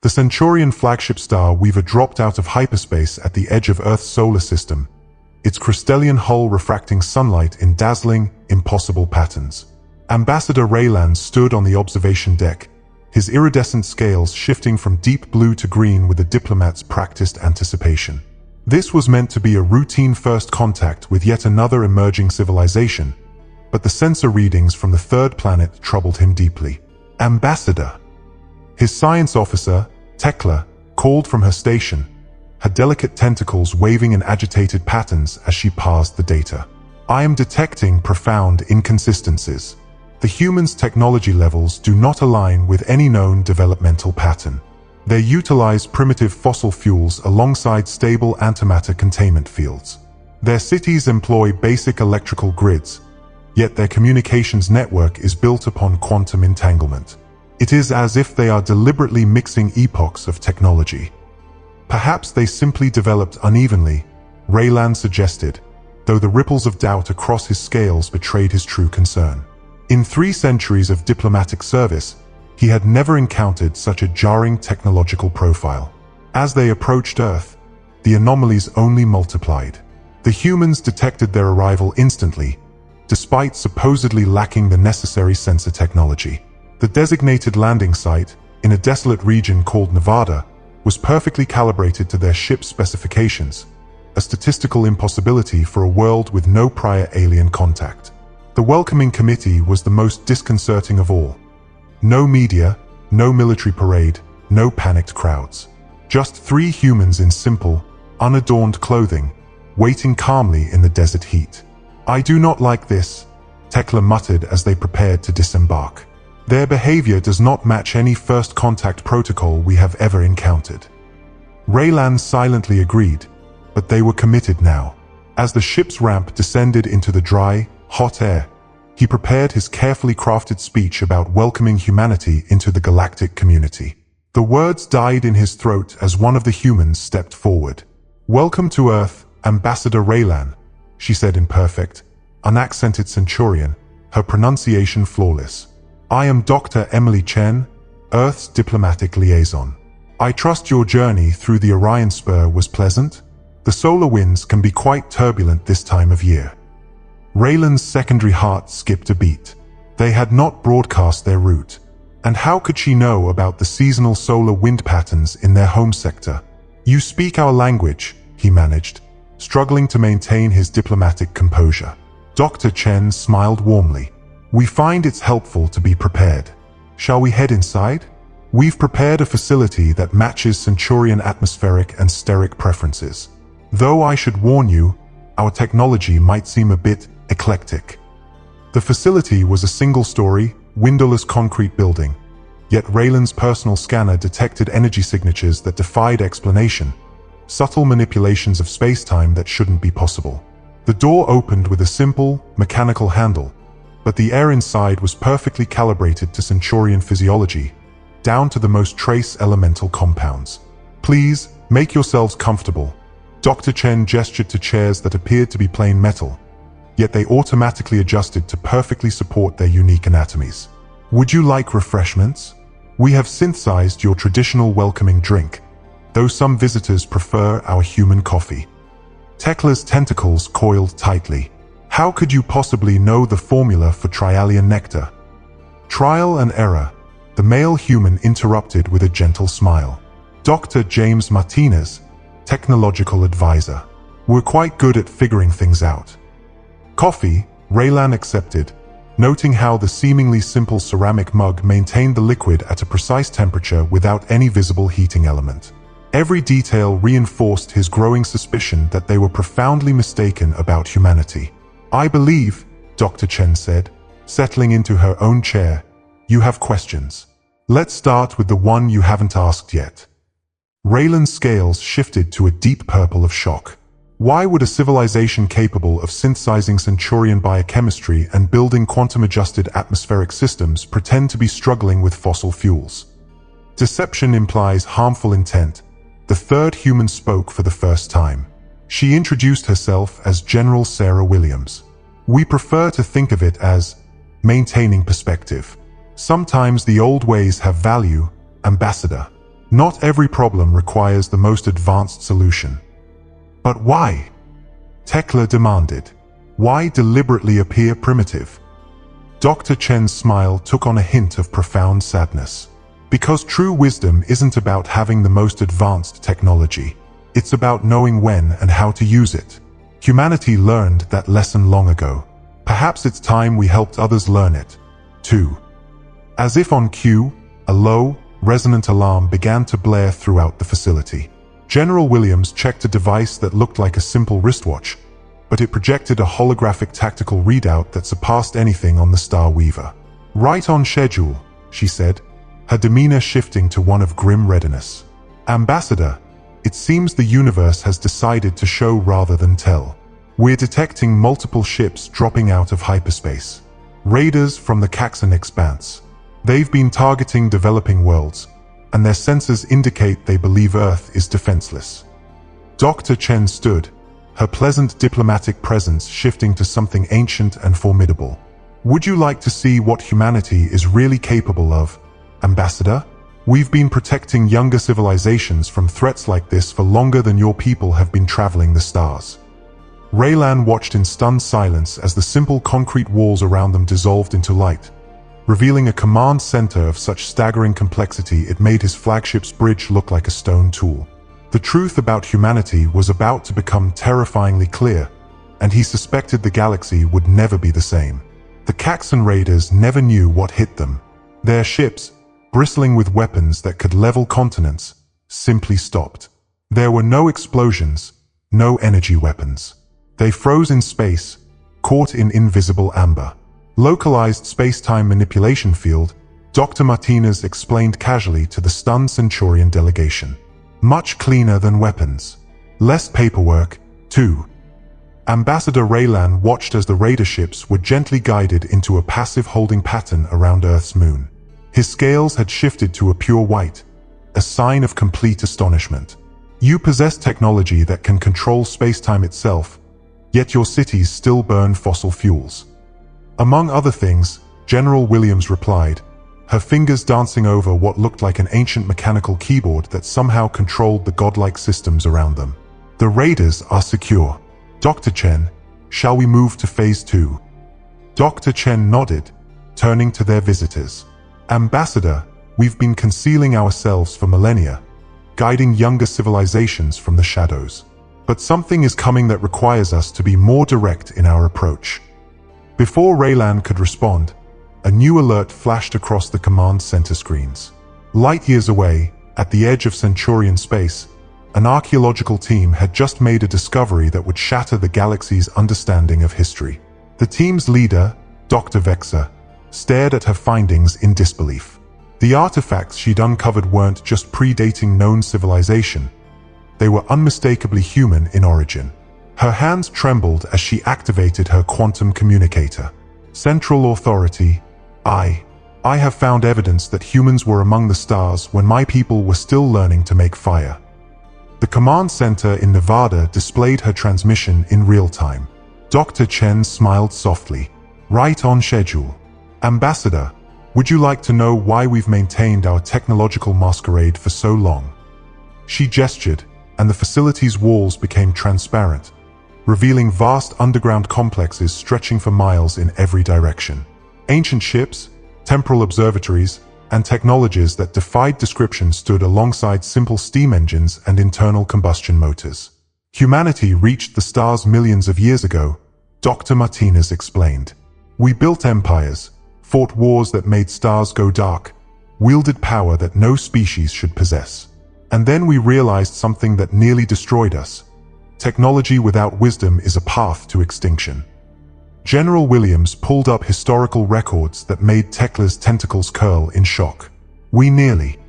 The Centurion flagship star Weaver dropped out of hyperspace at the edge of Earth's solar system, its crystalline hull refracting sunlight in dazzling, impossible patterns. Ambassador Raylan stood on the observation deck, his iridescent scales shifting from deep blue to green with a diplomat's practiced anticipation. This was meant to be a routine first contact with yet another emerging civilization, but the sensor readings from the third planet troubled him deeply. Ambassador. His science officer, Tekla, called from her station, her delicate tentacles waving in agitated patterns as she parsed the data. I am detecting profound inconsistencies. The humans' technology levels do not align with any known developmental pattern. They utilize primitive fossil fuels alongside stable antimatter containment fields. Their cities employ basic electrical grids, yet their communications network is built upon quantum entanglement. It is as if they are deliberately mixing epochs of technology. Perhaps they simply developed unevenly, Raylan suggested, though the ripples of doubt across his scales betrayed his true concern. In 3 centuries of diplomatic service, he had never encountered such a jarring technological profile. As they approached Earth, the anomalies only multiplied. The humans detected their arrival instantly, despite supposedly lacking the necessary sensor technology. The designated landing site, in a desolate region called Nevada, was perfectly calibrated to their ship's specifications, a statistical impossibility for a world with no prior alien contact. The welcoming committee was the most disconcerting of all. No media, no military parade, no panicked crowds. Just 3 humans in simple, unadorned clothing, waiting calmly in the desert heat. I do not like this, Tekla muttered as they prepared to disembark. Their behavior does not match any first contact protocol we have ever encountered. Raylan silently agreed, but they were committed now. As the ship's ramp descended into the dry, hot air, he prepared his carefully crafted speech about welcoming humanity into the galactic community. The words died in his throat as one of the humans stepped forward. "Welcome to Earth, Ambassador Raylan," she said in perfect, unaccented Centurion, her pronunciation flawless. "I am Dr. Emily Chen, Earth's diplomatic liaison. I trust your journey through the Orion Spur was pleasant? The solar winds can be quite turbulent this time of year." Raylan's secondary heart skipped a beat. They had not broadcast their route. And how could she know about the seasonal solar wind patterns in their home sector? "You speak our language," he managed, struggling to maintain his diplomatic composure. Dr. Chen smiled warmly. "We find it's helpful to be prepared. Shall we head inside? We've prepared a facility that matches Centurion atmospheric and steric preferences. Though I should warn you, our technology might seem a bit eclectic." The facility was a single-story, windowless concrete building, yet Raylan's personal scanner detected energy signatures that defied explanation, subtle manipulations of space-time that shouldn't be possible. The door opened with a simple, mechanical handle, but the air inside was perfectly calibrated to Centurion physiology, down to the most trace elemental compounds. "Please, make yourselves comfortable." Dr. Chen gestured to chairs that appeared to be plain metal, yet they automatically adjusted to perfectly support their unique anatomies. "Would you like refreshments? We have synthesized your traditional welcoming drink, though some visitors prefer our human coffee." Tekla's tentacles coiled tightly. How could you possibly know the formula for Trialian nectar? "Trial and error," the male human interrupted with a gentle smile. Dr. James Martinez, technological advisor. "We're quite good at figuring things out." Coffee, Raylan accepted, noting how the seemingly simple ceramic mug maintained the liquid at a precise temperature without any visible heating element. Every detail reinforced his growing suspicion that they were profoundly mistaken about humanity. "I believe," Dr. Chen said, settling into her own chair, "you have questions. Let's start with the one you haven't asked yet." Raylan's scales shifted to a deep purple of shock. Why would a civilization capable of synthesizing Centurion biochemistry and building quantum-adjusted atmospheric systems pretend to be struggling with fossil fuels? Deception implies harmful intent. The third human spoke for the first time. She introduced herself as General Sarah Williams. "We prefer to think of it as maintaining perspective. Sometimes the old ways have value, Ambassador." Not every problem requires the most advanced solution. But why? Tekla demanded. Why deliberately appear primitive? Dr. Chen's smile took on a hint of profound sadness. Because true wisdom isn't about having the most advanced technology. It's about knowing when and how to use it. Humanity learned that lesson long ago. Perhaps it's time we helped others learn it, too. As if on cue, a low, resonant alarm began to blare throughout the facility. General Williams checked a device that looked like a simple wristwatch, but it projected a holographic tactical readout that surpassed anything on the Star Weaver. Right on schedule, she said, her demeanor shifting to one of grim readiness. Ambassador, it seems the universe has decided to show rather than tell. We're detecting multiple ships dropping out of hyperspace. Raiders from the Caxan expanse. They've been targeting developing worlds, and their sensors indicate they believe Earth is defenseless. Dr. Chen stood, her pleasant diplomatic presence shifting to something ancient and formidable. Would you like to see what humanity is really capable of, Ambassador? We've been protecting younger civilizations from threats like this for longer than your people have been traveling the stars. Raylan watched in stunned silence as the simple concrete walls around them dissolved into light, revealing a command center of such staggering complexity it made his flagship's bridge look like a stone tool. The truth about humanity was about to become terrifyingly clear, and he suspected the galaxy would never be the same. The Caxan Raiders never knew what hit them. Their ships, bristling with weapons that could level continents, simply stopped. There were no explosions, no energy weapons. They froze in space, caught in invisible amber. Localized space-time manipulation field, Dr. Martinez explained casually to the stunned Centurion delegation. Much cleaner than weapons. Less paperwork, too. Ambassador Raylan watched as the raider ships were gently guided into a passive holding pattern around Earth's moon. His scales had shifted to a pure white, a sign of complete astonishment. You possess technology that can control space-time itself, yet your cities still burn fossil fuels. Among other things, General Williams replied, her fingers dancing over what looked like an ancient mechanical keyboard that somehow controlled the godlike systems around them. The raiders are secure. Dr. Chen, shall we move to Phase 2? Dr. Chen nodded, turning to their visitors. Ambassador, we've been concealing ourselves for millennia, guiding younger civilizations from the shadows. But something is coming that requires us to be more direct in our approach. Before Raylan could respond, a new alert flashed across the command center screens. Light years away, at the edge of Centurion space, an archaeological team had just made a discovery that would shatter the galaxy's understanding of history. The team's leader, Dr. Vexer, stared at her findings in disbelief. The artifacts she'd uncovered weren't just predating known civilization. They were unmistakably human in origin. Her hands trembled as she activated her quantum communicator. Central Authority, I have found evidence that humans were among the stars when my people were still learning to make fire. The command center in Nevada displayed her transmission in real time. Dr. Chen smiled softly. Right on schedule. Ambassador, would you like to know why we've maintained our technological masquerade for so long? She gestured, and the facility's walls became transparent, revealing vast underground complexes stretching for miles in every direction. Ancient ships, temporal observatories, and technologies that defied description stood alongside simple steam engines and internal combustion motors. Humanity reached the stars millions of years ago, Dr. Martinez explained. We built empires, fought wars that made stars go dark, wielded power that no species should possess. And then we realized something that nearly destroyed us. Technology without wisdom is a path to extinction. General Williams pulled up historical records that made Tekla's tentacles curl in shock. We nearly